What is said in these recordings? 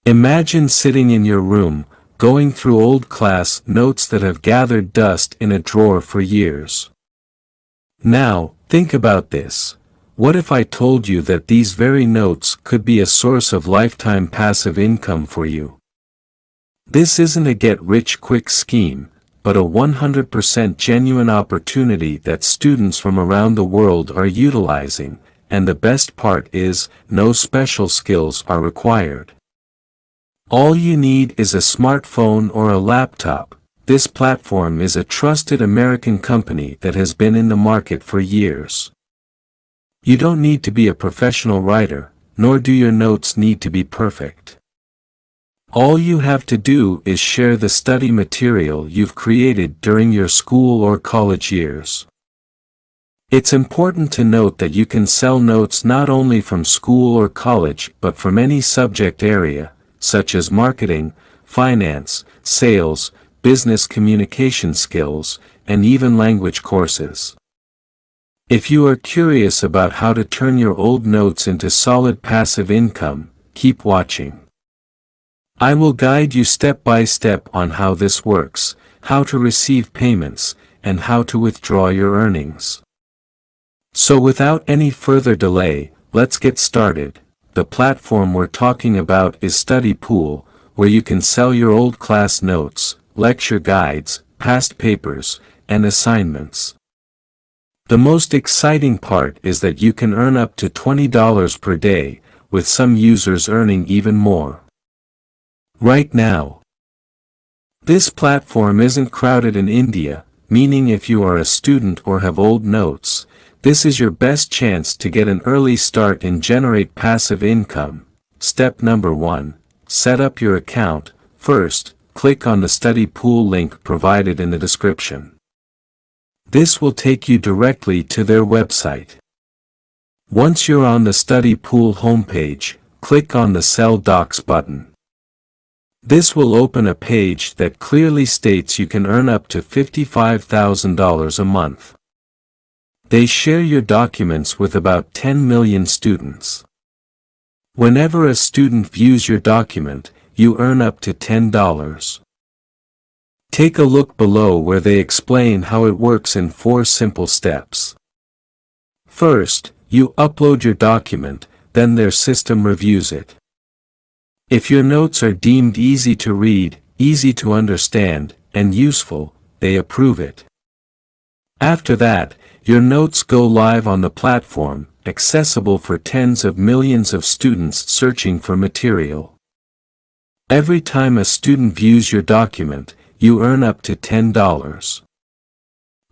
Imagine sitting in your room, going through old class notes that have gathered dust in a drawer for years. Now, think about this. What if I told you that these very notes could be a source of lifetime passive income for you? This isn't a get-rich-quick scheme, but a 100% genuine opportunity that students from around the world are utilizing, and the best part is, no special skills are required. All you need is a smartphone or a laptop. This platform is a trusted American company that has been in the market for years. You don't need to be a professional writer, nor do your notes need to be perfect. All you have to do is share the study material you've created during your school or college years. It's important to note that you can sell notes not only from school or college but from any subject area, such as marketing, finance, sales, business communication skills, and even language courses. If you are curious about how to turn your old notes into solid passive income, keep watching. I will guide you step by step on how this works, how to receive payments, and how to withdraw your earnings. So without any further delay, let's get started. The platform we're talking about is StudyPool, where you can sell your old class notes, lecture guides, past papers, and assignments. The most exciting part is that you can earn up to $20 per day, with some users earning even more. Right now, this platform isn't crowded in India, meaning if you are a student or have old notes, this is your best chance to get an early start and generate passive income. Step number 1. Set up your account. First, click on the StudyPool link provided in the description. This will take you directly to their website. Once you're on the StudyPool homepage, click on the Sell Docs button. This will open a page that clearly states you can earn up to $55,000 a month. They share your documents with about 10 million students. Whenever a student views your document, you earn up to $10. Take a look below where they explain how it works in 4 simple steps. First, you upload your document, then their system reviews it. If your notes are deemed easy to read, easy to understand, and useful, they approve it. After that, your notes go live on the platform, accessible for tens of millions of students searching for material. Every time a student views your document, you earn up to $10.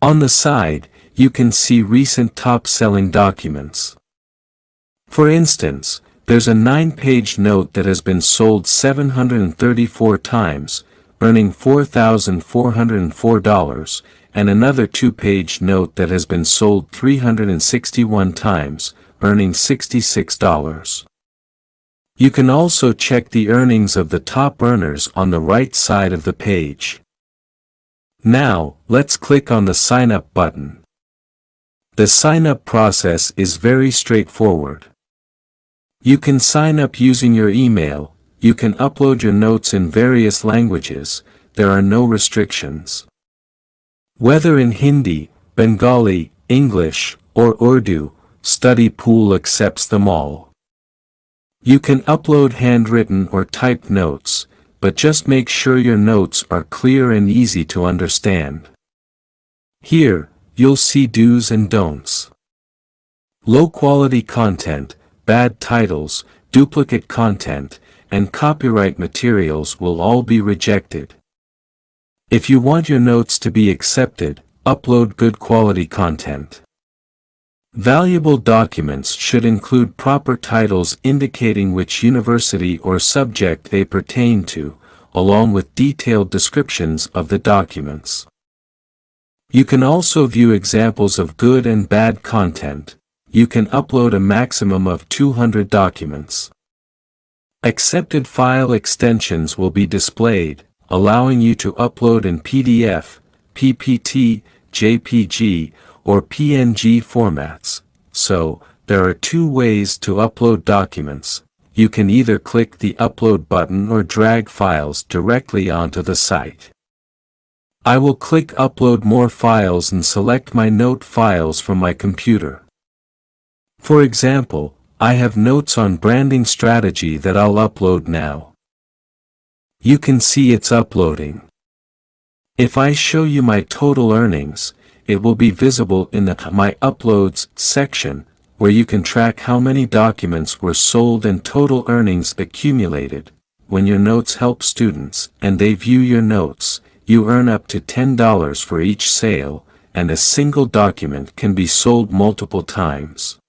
On the side, you can see recent top-selling documents. For instance, there's a 9-page note that has been sold 734 times, earning $4,404, and another 2-page note that has been sold 361 times, earning $66. You can also check the earnings of the top earners on the right side of the page. Now, let's click on the Sign Up button. The sign-up process is very straightforward. You can sign up using your email, you can upload your notes in various languages, there are no restrictions. Whether in Hindi, Bengali, English, or Urdu, StudyPool accepts them all. You can upload handwritten or typed notes, but just make sure your notes are clear and easy to understand. Here, you'll see do's and don'ts. Low-quality content, bad titles, duplicate content, and copyright materials will all be rejected. If you want your notes to be accepted, upload good quality content. Valuable documents should include proper titles indicating which university or subject they pertain to, along with detailed descriptions of the documents. You can also view examples of good and bad content. You can upload a maximum of 200 documents. Accepted file extensions will be displayed, allowing you to upload in PDF, PPT, JPG, or PNG formats. So, there are 2 ways to upload documents. you can either click the upload button or drag files directly onto the site. I will click Upload More Files and select my note files from my computer. For example, I have notes on branding strategy that I'll upload now. You can see it's uploading. If I show you my total earnings, it will be visible in the My Uploads section, where you can track how many documents were sold and total earnings accumulated. When your notes help students and they view your notes, you earn up to $10 for each sale, and a single document can be sold multiple times.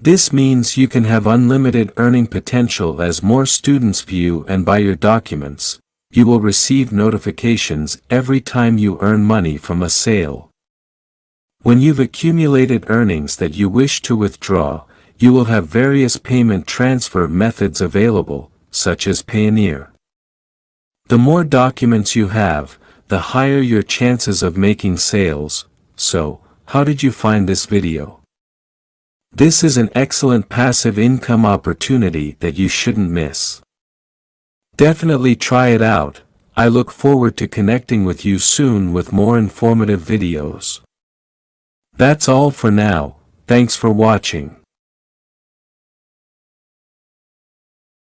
This means you can have unlimited earning potential as more students view and buy your documents. You will receive notifications every time you earn money from a sale. When you've accumulated earnings that you wish to withdraw, you will have various payment transfer methods available, such as Payoneer. The more documents you have, the higher your chances of making sales. So, how did you find this video? This is an excellent passive income opportunity that you shouldn't miss. Definitely try it out. I look forward to connecting with you soon with more informative videos. That's all for now. Thanks for watching.